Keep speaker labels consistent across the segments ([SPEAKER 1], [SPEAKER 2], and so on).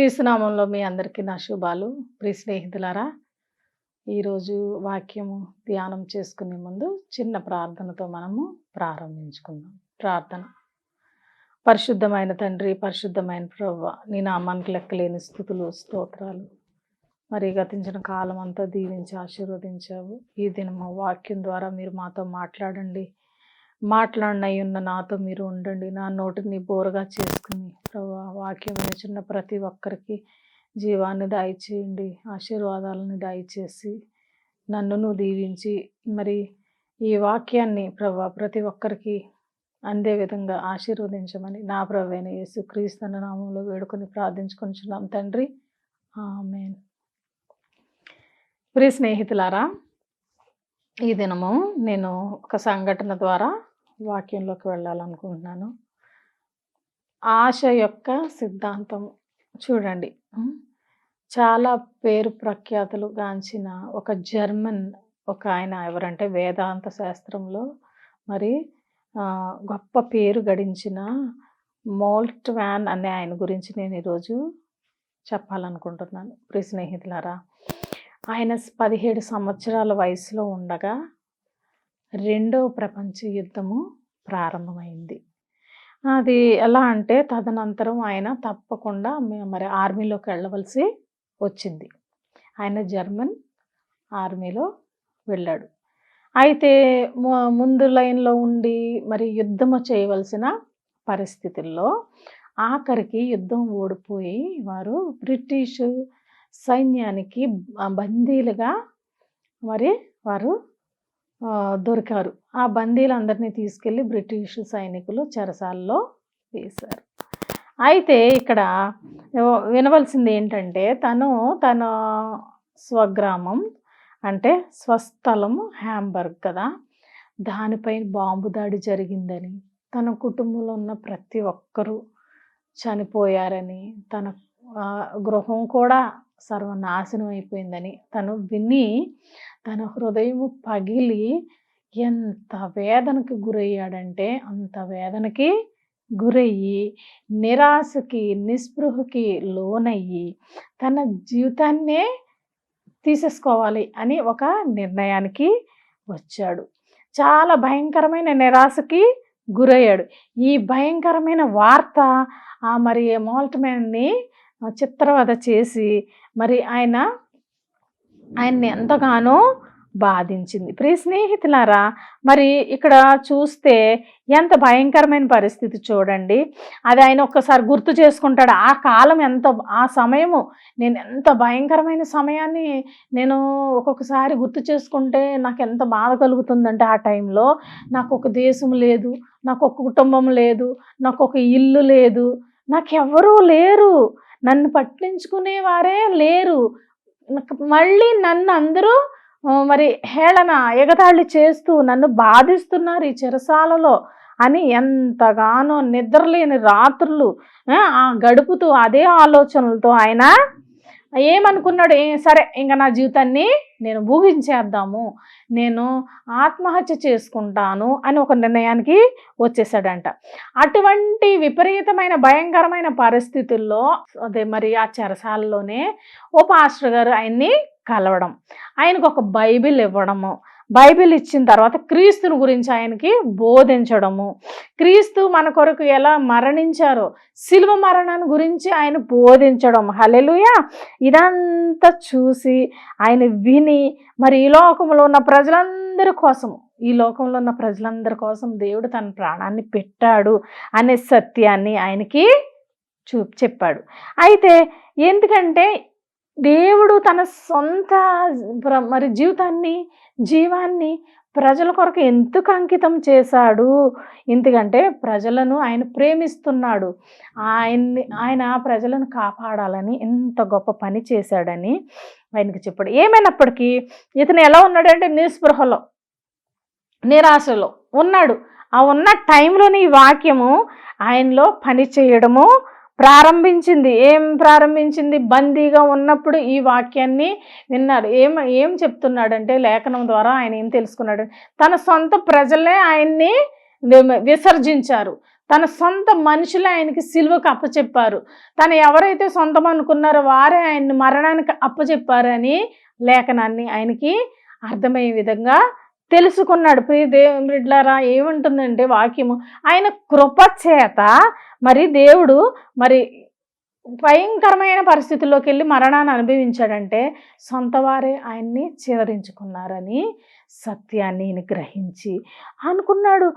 [SPEAKER 1] క్రీస్తునామంలో మీ అందరికీ నా శుభాలు. ప్రియ స్నేహితులారా, ఈరోజు వాక్యము ధ్యానం చేసుకునే ముందు చిన్న ప్రార్థనతో మనము ప్రారంభించుకుందాం. ప్రార్థన. పరిశుద్ధమైన తండ్రి, పరిశుద్ధమైన ప్రభువా, నీ నామానికి లెక్కలేని స్తుతులు స్తోత్రాలు. మరి గతించిన కాలం అంతా దీవించి ఆశీర్వదించావు. ఈ దినము వాక్యం ద్వారా మీరు మాతో మాట్లాడండి. మాట్లాడినయ్యున్న నాతో మీరు ఉండండి. నా నోటిని బోరగా చేసుకుని ప్రభువా, వాక్యం వినిచున్న ప్రతి ఒక్కరికి జీవాన్ని దయచేయండి, ఆశీర్వాదాలను దయచేసి నన్నును దీవించి మరి ఈ వాక్యాన్ని ప్రభువా ప్రతి ఒక్కరికి అందే విధంగా ఆశీర్వదించమని నా ప్రభువైన యేసుక్రీస్తు నామములో వేడుకొని ప్రార్థించుకొనిచున్నాం తండ్రి, ఆమేన్. ప్రియ స్నేహితులారా, ఈ దినము నేను ఒక సంఘటన ద్వారా వాక్యంలోకి వెళ్ళాలనుకుంటున్నాను. ఆశ యొక్క సిద్ధాంతం చూడండి. చాలా పేరు ప్రఖ్యాతులు గాంచిన ఒక జర్మన్ ఒక ఆయన ఎవరంటే వేదాంత శాస్త్రంలో మరి గొప్ప పేరు గడించిన మోల్ట్ వ్యాన్ అనే ఆయన గురించి నేను ఈరోజు చెప్పాలనుకుంటున్నాను. ప్రియ స్నేహితులారా, ఆయన 17 సంవత్సరాల వయసులో ఉండగా రెండవ ప్రపంచ యుద్ధము ప్రారంభమైంది. అది ఎలా అంటే తదనంతరం ఆయన తప్పకుండా మరి ఆర్మీలోకి వెళ్ళవలసి వచ్చింది. ఆయన జర్మన్ ఆర్మీలో వెళ్ళాడు. అయితే ముందు లైన్లో ఉండి మరి యుద్ధము చేయవలసిన పరిస్థితుల్లో ఆఖరికి యుద్ధం ఓడిపోయి వారు బ్రిటిష్ సైన్యానికి బందీలుగా మరి వారు దొరికారు. ఆ బందీలందరినీ తీసుకెళ్ళి బ్రిటిష్ సైనికులు చెరసాలలో వేశారు. అయితే ఇక్కడ వినవలసింది ఏంటంటే తన స్వగ్రామం అంటే స్వస్థలం హ్యాంబర్గ్ కదా, దానిపైన బాంబు దాడి జరిగిందని, తన కుటుంబంలో ఉన్న ప్రతి ఒక్కరూ చనిపోయారని, తన గృహం కూడా సర్వనాశనం అయిపోయిందని తను విని తన హృదయం పగిలి ఎంత వేదనకి గురయ్యాడంటే అంత వేదనకి గురయ్యి నిరాశకి నిస్పృహకి లోనయ్యి తన జీవితాన్నే తీసేసుకోవాలి అని ఒక నిర్ణయానికి వచ్చాడు. చాలా భయంకరమైన నిరాశకి గురయ్యాడు. ఈ భయంకరమైన వార్త మరి మోల్ట్ వ్యాన్ని చిత్రవద చేసి మరి ఆయన్ని ఎంతగానో బాధించింది. ప్రియ స్నేహితులారా, మరి ఇక్కడ చూస్తే ఎంత భయంకరమైన పరిస్థితి చూడండి. అది ఆయన ఒక్కసారి గుర్తు చేసుకుంటాడు. ఆ కాలం ఆ సమయము నేను ఎంత భయంకరమైన సమయాన్ని నేను ఒక్కొక్కసారి గుర్తు చేసుకుంటే నాకు ఎంత బాధ కలుగుతుందంటే, ఆ టైంలో నాకు ఒక దేశం లేదు, నాకు ఒక కుటుంబం లేదు, నాకు ఒక ఇల్లు లేదు, నాకెవ్వరూ లేరు, నన్ను పట్టించుకునేవారే లేరు, మళ్ళీ నన్ను అందరూ మరి హేళన ఎగతాళి చేస్తూ నన్ను బాధిస్తున్నారు ఈ చెరసాలలో అని ఎంతగానో నిద్రలేని రాత్రులు గడుపుతూ అదే ఆలోచనలతో ఆయన ఏమనుకున్నాడు, సరే ఇంకా నా జీవితాన్ని నేను ఊహించేద్దాము, నేను ఆత్మహత్య చేసుకుంటాను అని ఒక నిర్ణయానికి వచ్చేసాడంట. అటువంటి విపరీతమైన భయంకరమైన పరిస్థితుల్లో అదే మరి ఆ చెరసాలలోనే ఓ పాస్టర్ గారు ఆయన్ని కలవడం, ఆయనకు ఒక బైబిల్ ఇవ్వడము, బైబిల్ ఇచ్చిన తర్వాత క్రీస్తుని గురించి ఆయనకి బోధించడము, క్రీస్తు మన కొరకు ఎలా మరణించారో శిలువ మరణాన్ని గురించి ఆయన బోధించడం. హల్లెలూయా. ఇదంతా చూసి ఆయన విని మరి ఈ లోకంలో ఉన్న ప్రజలందరి కోసం దేవుడు తన ప్రాణాన్ని పెట్టాడు అనే సత్యాన్ని ఆయనకి చెప్పాడు. అయితే ఎందుకంటే దేవుడు తన సొంత మరి జీవాన్ని ప్రజల కొరకు ఎందుకు అంకితం చేశాడు, ఎందుకంటే ప్రజలను ఆయన ప్రేమిస్తున్నాడు, ఆయన ప్రజలను కాపాడాలని ఎంత గొప్ప పని చేశాడని ఆయనకి చెప్పాడు. ఏమైనప్పటికీ ఇతను ఎలా ఉన్నాడంటే నిస్పృహలో నిరాశలో ఉన్నాడు. ఆ ఉన్న టైంలోనే ఈ వాక్యము ఆయనలో పని చేయడము ప్రారంభించింది. ఏం ప్రారంభించింది? బందీగా ఉన్నప్పుడు ఈ వాక్యాన్ని విన్నాడు. ఏం చెప్తున్నాడంటే లేఖనం ద్వారా ఆయన ఏం తెలుసుకున్నాడు, తన సొంత ప్రజలే ఆయన్ని విసర్జించారు, తన సొంత మనుషులే ఆయనకి సిలువకు అప్పచెప్పారు. తను ఎవరైతే సొంతం అనుకున్నారో వారే ఆయన్ని మరణానికి అప్పచెప్పారని లేఖనాన్ని ఆయనకి అర్థమయ్యే విధంగా తెలుసుకున్నాడు. ప్రియ దేవుని బిడ్డలారా, ఏముంటుందంటే వాక్యము, ఆయన కృప చేత మరి దేవుడు మరి భయంకరమైన పరిస్థితుల్లోకి వెళ్ళి మరణాన్ని అనుభవించాడంటే సొంత వారే ఆయన్ని చివరించుకున్నారని సత్యాన్ని ఈయన గ్రహించి అనుకున్నాడు,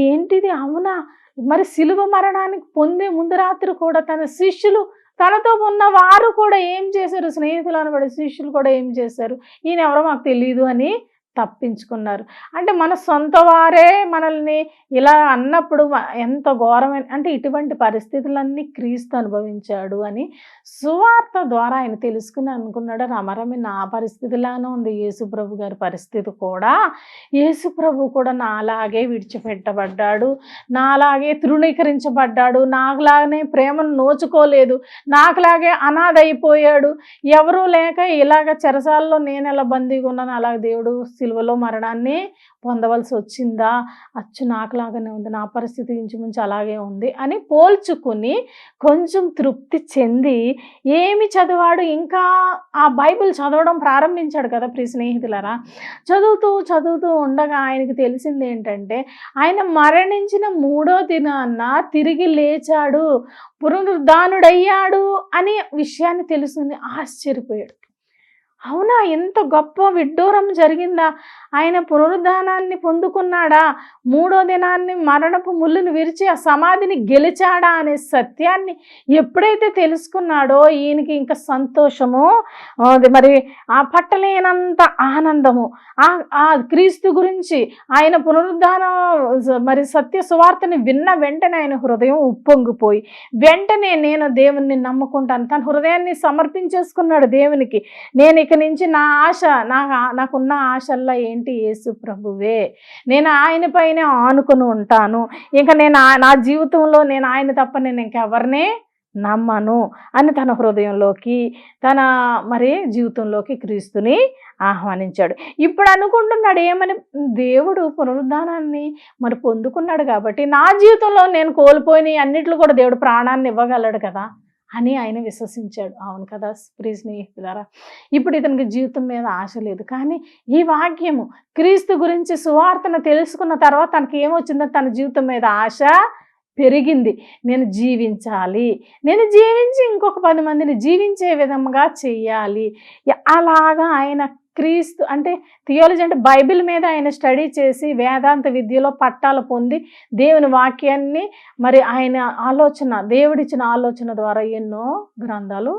[SPEAKER 1] ఏంటిది అవునా? మరి సిలువ మరణానికి పొందే ముందు రాత్రి కూడా తన శిష్యులు, తనతో ఉన్న వారు కూడా ఏం చేశారు, స్నేహితులు అనబడే శిష్యులు కూడా ఏం చేశారు, ఈయన ఎవరో మాకు తెలియదు అని తప్పించుకున్నారు. అంటే మన సొంత వారే మనల్ని ఇలా అన్నప్పుడు ఎంత ఘోరమైన, అంటే ఇటువంటి పరిస్థితులన్నీ క్రీస్తు అనుభవించాడు అని సువార్త ద్వారా ఆయన తెలుసుకుని అనుకున్నాడు, రమరమి నా పరిస్థితిలానే ఉంది యేసుప్రభు గారి పరిస్థితి కూడా. యేసుప్రభు కూడా నాలాగే విడిచిపెట్టబడ్డాడు, నాలాగే తృణీకరించబడ్డాడు, నాకులాగానే ప్రేమను నోచుకోలేదు, నాకులాగే అనాథ అయిపోయాడు, ఎవరూ లేక ఇలాగ చెరసాల్లో నేను ఎలా బందీగా ఉన్నాను అలాగే దేవుడు సిలువలో మరణాన్ని పొందవలసి వచ్చిందా, అచ్చు నాకులాగానే ఉంది, నా పరిస్థితి ఇంచుమించు అలాగే ఉంది అని పోల్చుకుని కొంచెం తృప్తి చెంది ఏమి చదివాడు, ఇంకా ఆ బైబిల్ చదవడం ప్రారంభించాడు కదా ప్రియ స్నేహితులారా. చదువుతూ ఉండగా ఆయనకి తెలిసింది ఏంటంటే ఆయన మరణించిన 3వ దినాన తిరిగి లేచాడు, పునరుద్ధానుడయ్యాడు అనే విషయాన్ని తెలుసుకుని ఆశ్చర్యపోయాడు. అవునా, ఎంత గొప్ప విడ్డూరం జరిగిందా, ఆయన పునరుద్ధానాన్ని పొందుకున్నాడా, 3వ దినాన్ని మరణపు ముళ్ళును విరిచి ఆ సమాధిని గెలిచాడా అనే సత్యాన్ని ఎప్పుడైతే తెలుసుకున్నాడో ఈయనకి ఇంకా సంతోషము, మరి ఆ పట్టలేనంత ఆనందము, ఆ క్రీస్తు గురించి ఆయన పునరుద్ధానం మరి సత్య సువార్తని విన్న వెంటనే ఆయన హృదయం ఉప్పొంగిపోయి వెంటనే నేను దేవుణ్ణి నమ్ముకుంటాను, తన హృదయాన్ని సమర్పించేసుకున్నాడు దేవునికి. నేను ఇక నుంచి నా ఆశ, నాకున్న ఆశల్లో ఏంటి, యేసు ప్రభువే, నేను ఆయన పైనే ఆనుకుని ఉంటాను, ఇంకా నేను నా జీవితంలో నేను ఆయన తప్ప నేను ఇంకెవరిని నమ్మను అని తన హృదయంలోకి, తన మరి జీవితంలోకి క్రీస్తుని ఆహ్వానించాడు. ఇప్పుడు అనుకుంటున్నాడు ఏమని, దేవుడు పునరుద్ధానాన్ని మరి పొందుకున్నాడు కాబట్టి నా జీవితంలో నేను కోల్పోయిన అన్నిట్లో కూడా దేవుడు ప్రాణాన్ని ఇవ్వగలడు కదా అని ఆయన విశ్వసించాడు. అవును కదా ప్రియ స్నేహితులారా, ఇప్పుడు ఇతనికి జీవితం మీద ఆశ లేదు, కానీ ఈ వాక్యము క్రీస్తు గురించి సువార్తను తెలుసుకున్న తర్వాత తనకి ఏమొచ్చిందో తన జీవితం మీద ఆశ పెరిగింది. నేను జీవించాలి, నేను జీవించి ఇంకొక 10 మందిని జీవించే విధంగా చెయ్యాలి. అలాగా ఆయన క్రీస్తు అంటే థియాలజీ అంటే బైబిల్ మీద ఆయన స్టడీ చేసి వేదాంత విద్యలో పట్టాలు పొంది దేవుని వాక్యాన్ని మరి ఆయన ఆలోచన, దేవుడిచ్చిన ఆలోచన ద్వారా ఎన్నో గ్రంథాలు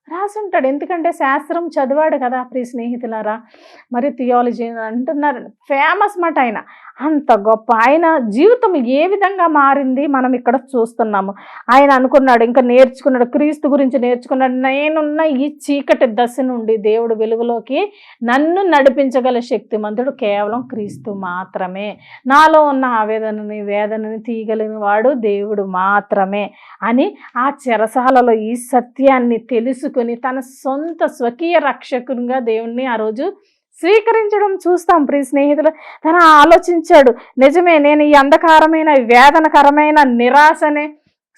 [SPEAKER 1] రాసుంటాడు. ఎందుకంటే శాస్త్రం చదివాడు కదా ప్రియ స్నేహితులారా. మరి థియాలజీ అంటున్నారు, ఫేమస్ మాట ఆయన, అంత గొప్ప ఆయన జీవితం ఏ విధంగా మారింది మనం ఇక్కడ చూస్తున్నాము. ఆయన అనుకున్నాడు, ఇంకా నేర్చుకున్నాడు, క్రీస్తు గురించి నేర్చుకున్నాడు, నేనున్న ఈ చీకటి దశ నుండి దేవుడు వెలుగులోకి నన్ను నడిపించగల శక్తిమంతుడు కేవలం క్రీస్తు మాత్రమే, నాలో ఉన్న ఆవేదనని వేదనని తీయగలిగిన వాడు దేవుడు మాత్రమే అని ఆ చెరసాలలో ఈ సత్యాన్ని తెలుసుకుని తన సొంత స్వకీయ రక్షకునిగా దేవుణ్ణి ఆ రోజు స్వీకరించడం చూస్తాం ప్రియ స్నేహితులు. తన ఆలోచించాడు, నిజమే నేను ఈ అంధకారమైన వేదనకరమైన నిరాశనే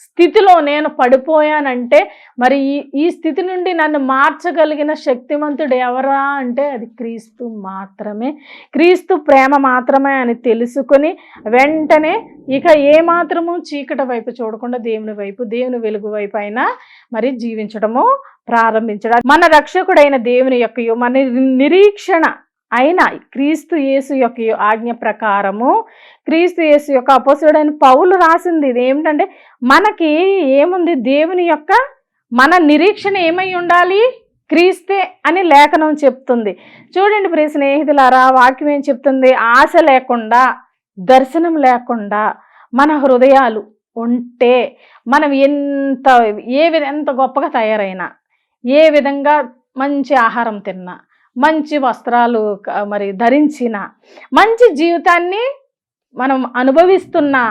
[SPEAKER 1] స్థితిలో నేను పడిపోయానంటే మరి ఈ స్థితి నుండి నన్ను మార్చగలిగిన శక్తిమంతుడు ఎవరా అంటే అది క్రీస్తు మాత్రమే, క్రీస్తు ప్రేమ మాత్రమే అని తెలుసుకొని వెంటనే ఇక ఏమాత్రము చీకటి వైపు చూడకుండా దేవుని వైపు, దేవుని వెలుగు వైపు అయినా మరి జీవించడము ప్రారంభించడం. మన రక్షకుడైన దేవుని యొక్క మన నిరీక్షణ అయినా క్రీస్తు యేసు యొక్క ఆజ్ఞ ప్రకారము క్రీస్తు యేసు యొక్క అపోస్తలుడైన పౌలు రాసింది ఇది ఏమిటంటే, మనకి ఏముంది, దేవుని యొక్క మన నిరీక్షణ ఏమై ఉండాలి, క్రీస్తే అని లేఖనం చెప్తుంది. చూడండి ప్రియ స్నేహితులారా, వాక్యం ఏం చెప్తుంది, ఆశ లేకుండా దర్శనం లేకుండా మన హృదయాలు ఉంటే మనం ఎంత గొప్పగా తయారైనా, ఏ విధంగా మంచి ఆహారం తిన్నా, మంచి వస్త్రాలు మరి ధరించిన, మంచి జీవితాన్ని మనం అనుభవిస్తున్నా,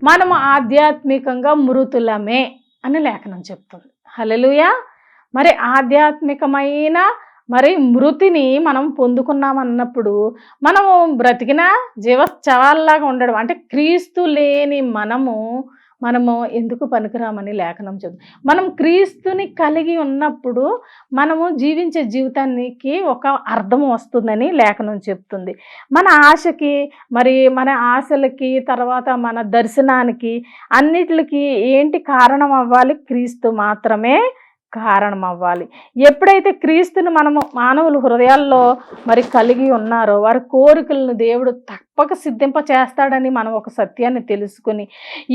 [SPEAKER 1] మనము ఆధ్యాత్మికంగా మృతులమే అని లేఖనం చెప్తుంది. హల్లెలూయా. మరి ఆధ్యాత్మికమైన మరి మృతిని మనం పొందుకున్నామన్నప్పుడు మనము బ్రతికిన జీవచ్చవాల్లాగా ఉండడం అంటే క్రీస్తు లేని మనము మనము ఎందుకు పనికిరామని లేఖనం చెబుతుంది. మనం క్రీస్తుని కలిగి ఉన్నప్పుడు మనము జీవించే జీవితానికి ఒక అర్థం వస్తుందని లేఖనం చెప్తుంది. మన ఆశకి మన ఆశలకి తర్వాత మన దర్శనానికి అన్నిటికి ఏంటి కారణం అవ్వాలి? క్రీస్తు మాత్రమే కారణం అవ్వాలి. ఎప్పుడైతే క్రీస్తుని మనము మానవుల హృదయాల్లో కలిగి ఉన్నారో వారి కోరికలను దేవుడు తప్పక సిద్ధింప చేస్తాడని మనం ఒక సత్యాన్ని తెలుసుకుని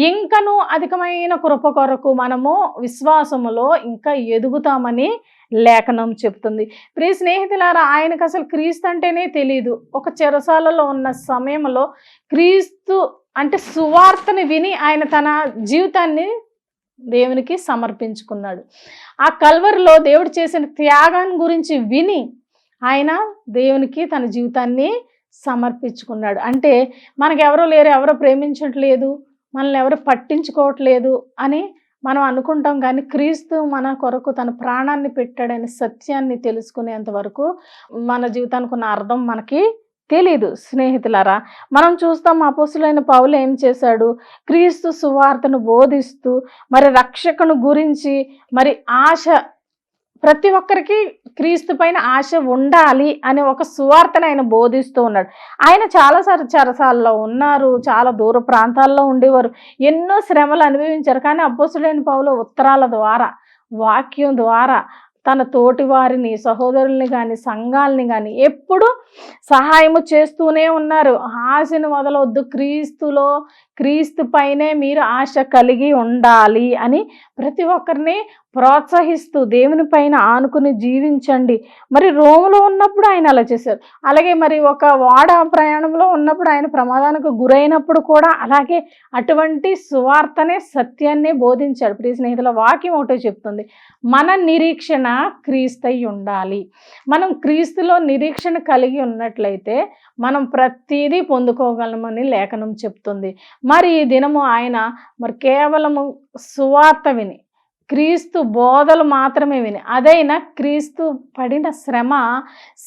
[SPEAKER 1] ఇంకనూ అధికమైన కృప కొరకు మనము విశ్వాసములో ఇంకా ఎదుగుతామని లేఖనం చెప్తుంది. ప్రియ స్నేహితులారా, ఆయనకు అసలు క్రీస్తు అంటేనే తెలియదు. ఒక చెరసాలలో ఉన్న సమయంలో క్రీస్తు అంటే సువార్తని విని ఆయన తన జీవితాన్ని దేవునికి సమర్పించుకున్నాడు. ఆ కల్వరిలో దేవుడు చేసిన త్యాగాన్ని గురించి విని ఆయన దేవునికి తన జీవితాన్ని సమర్పించుకున్నాడు. అంటే మనకెవరో లేరు, ఎవరో ప్రేమించట్లేదు, మనల్ని ఎవరు పట్టించుకోవట్లేదు అని మనం అనుకుంటాం. కానీ క్రీస్తు మన కొరకు తన ప్రాణాన్ని పెట్టాడనే సత్యాన్ని తెలుసుకునేంత వరకు మన జీవితానికి ఉన్న అర్థం మనకి తెలీదు. స్నేహితులారా, మనం చూస్తాం అపోస్తులైన పౌలు ఏం చేశాడు? క్రీస్తు సువార్తను బోధిస్తూ రక్షకుని గురించి ఆశ, ప్రతి ఒక్కరికి క్రీస్తు పైన ఆశ ఉండాలి అనే ఒక సువార్తను ఆయన బోధిస్తూ ఉన్నాడు. ఆయన చాలాసార్లు చెరసాలలో ఉన్నారు, చాలా దూర ప్రాంతాల్లో ఉండేవారు, ఎన్నో శ్రమలు అనుభవించారు. కానీ అపోస్తులైన పౌలు ఉత్తరాల ద్వారా, వాక్యం ద్వారా తన తోటి వారిని, సహోదరుల్ని కానీ సంఘాలని కానీ ఎప్పుడు సహాయము చేస్తూనే ఉన్నారు. ఆశను వదలవద్దు, క్రీస్తు పైనే మీరు ఆశ కలిగి ఉండాలి అని ప్రతి ఒక్కరిని ప్రోత్సహిస్తూ దేవుని పైన ఆనుకుని జీవించండి. రోములో ఉన్నప్పుడు ఆయన అలా చేశారు. అలాగే ఒక వాడ ప్రయాణంలో ఉన్నప్పుడు ఆయన ప్రమాదానికి గురైనప్పుడు కూడా అలాగే అటువంటి సువార్తనే సత్యాన్నే బోధించాడు. ప్రియ స్నేహితుల, వాక్యం ఒకటే చెప్తుంది, మన నిరీక్షణ క్రీస్తై ఉండాలి. మనం క్రీస్తులో నిరీక్షణ కలిగి ఉన్నట్లయితే మనం ప్రతిదీ పొందుకోగలమని లేఖనం చెప్తుంది. ఈ దినము ఆయన కేవలము సువార్త విని, క్రీస్తు బోధలు మాత్రమే విని, అదైనా క్రీస్తు పడిన శ్రమ,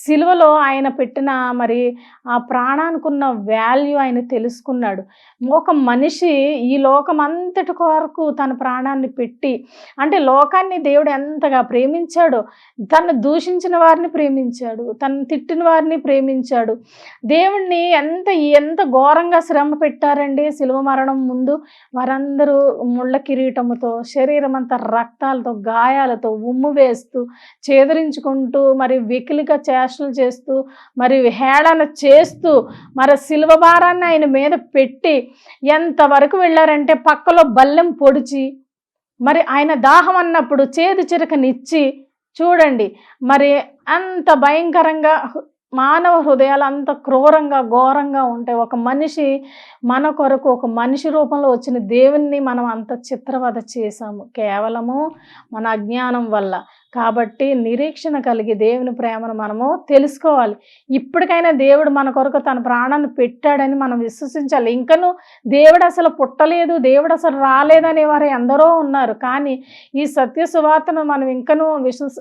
[SPEAKER 1] సిలువలో ఆయన పెట్టిన ఆ ప్రాణానికి ఉన్న వాల్యూ ఆయన తెలుసుకున్నాడు. ఒక మనిషి ఈ లోకమంతటి కొరకు తన ప్రాణాన్ని పెట్టి, అంటే లోకాన్ని దేవుడు ఎంతగా ప్రేమించాడో, తను దూషించిన వారిని ప్రేమించాడు, తను తిట్టిన వారిని ప్రేమించాడు. దేవుణ్ణి ఎంత ఘోరంగా శ్రమ పెట్టారండి సిలువ మరణం ముందు. వారందరూ ముళ్ళ కిరీటముతో, శరీరం అంతా రక్తాలతో, గాయాలతో, ఉమ్ము వేస్తూ, చేదరించుకుంటూ, వెకిలిగా చేష్టలు చేస్తూ, హేళన చేస్తూ, సిలువ భారాన్ని ఆయన మీద పెట్టి ఎంతవరకు వెళ్ళారంటే పక్కలో బల్లెం పొడిచి, ఆయన దాహం అన్నప్పుడు చేదు చిరకనిచ్చి, చూడండి అంత భయంకరంగా మానవ హృదయాలు అంత క్రూరంగా ఘోరంగా ఉంటాయి. ఒక మనిషి మన కొరకు ఒక మనిషి రూపంలో వచ్చిన దేవుణ్ణి మనం అంత చిత్రవద చేశాము కేవలము మన అజ్ఞానం వల్ల. కాబట్టి నిరీక్షణ కలిగి దేవుని ప్రేమను మనము తెలుసుకోవాలి. ఇప్పటికైనా దేవుడు మన కొరకు తన ప్రాణాన్ని పెట్టాడని మనం విశ్వసించాలి. ఇంకను దేవుడు అసలు పుట్టలేదు, దేవుడు అసలు రాలేదనే వారు ఎందరో ఉన్నారు. కానీ ఈ సత్య సువార్తను మనం ఇంకను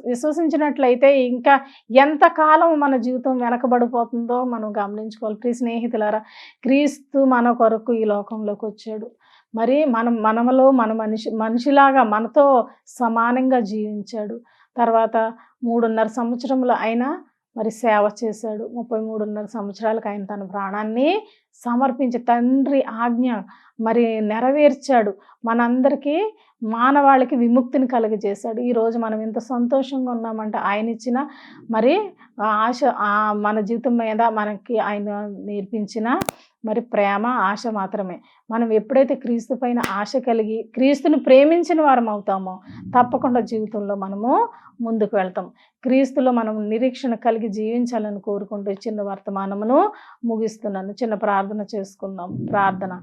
[SPEAKER 1] విశ్వసించినట్లయితే ఇంకా ఎంతకాలం మన జీవితం వెనకబడిపోతుందో మనం గమనించుకోవాలి. ప్రియ స్నేహితులారా, క్రీస్తు మన కొరకు ఈ లోకంలోకి వచ్చాడు. మనలో మన మనిషిలాగా మనతో సమానంగా జీవించాడు. తర్వాత 3.5 సంవత్సరములు ఆయన సేవ చేశాడు. 33.5 సంవత్సరాలకు ఆయన తన ప్రాణాన్ని సమర్పించి తండ్రి ఆజ్ఞ నెరవేర్చాడు. మనందరికీ మానవాళికి విముక్తిని కలుగజేశాడు. ఈరోజు మనం ఇంత సంతోషంగా ఉన్నామంటే ఆయన ఇచ్చిన ఆశ, మన జీవితం మీద మనకి ఆయన నేర్పించిన ప్రేమ, ఆశ మాత్రమే. మనం ఎప్పుడైతే క్రీస్తు పైన ఆశ కలిగి క్రీస్తుని ప్రేమించిన వారం అవుతామో తప్పకుండా జీవితంలో మనము ముందుకు వెళ్తాం. క్రీస్తులో మనం నిరీక్షణ కలిగి జీవించాలని కోరుకుంటూ చిన్న వర్తమానమును ముగిస్తున్నాను. చిన్న ప్రార్థన చేసుకుందాం. ప్రార్థన.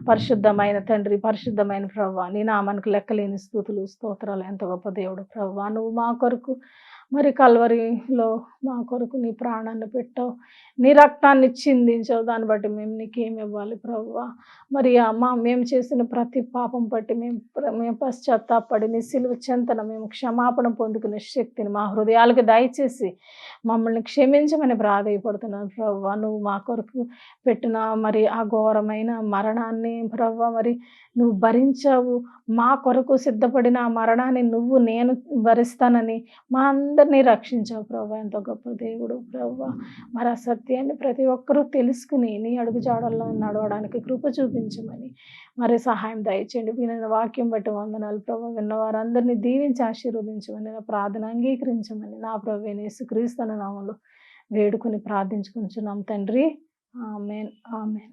[SPEAKER 1] పరిశుద్ధమైన తండ్రి, పరిశుద్ధమైన ప్రభువా, నీ నామానికి లెక్కలేని స్తుతులు స్తోత్రాలు. ఎంత గొప్ప దేవుడు ప్రభువా, నువ్వు మా కొరకు మరి కల్వరిలో మా కొరకు నీ ప్రాణాన్ని పెట్టావు, నీ రక్తాన్ని చిందించావు. దాన్ని బట్టి మేము నీకేమి ఇవ్వాలి ప్రభువా? మరి మేము చేసిన ప్రతి పాపం బట్టి మేము పశ్చాత్తాపడి నీ సిలువ చెంతన మేము క్షమాపణ పొందుకునే శక్తిని మా హృదయాలకు దయచేసి మమ్మల్ని క్షమించమని ప్రాధేయపడుతున్నాను ప్రభువా. నువ్వు మా కొరకు పెట్టిన మరి ఆ ఘోరమైన మరణాన్ని ప్రభువా మరి నువ్వు భరించావు. మా కొరకు సిద్ధపడిన ఆ మరణాన్ని నేను భరిస్తానని మా అందరినీ రక్షించావు ప్రభువా. ఎంతో గొప్ప దేవుడు ప్రభువా. మరి ఆ సత్యాన్ని ప్రతి ఒక్కరూ తెలుసుకుని నీ అడుగుజాడల్లో నడవడానికి కృప చూపించమని మరి సహాయం దయచేయండి. విన్న వాక్యం బట్టి వందనాలు ప్రభువా. విన్న వారందరినీ దీవించి ఆశీర్వదించమని నా ప్రార్థన అంగీకరించమని నా ప్రభువైన యేసుక్రీస్తు నామములో వేడుకొని ప్రార్థించుకుంటున్నాం తండ్రి. ఆమేన్, ఆమేన్.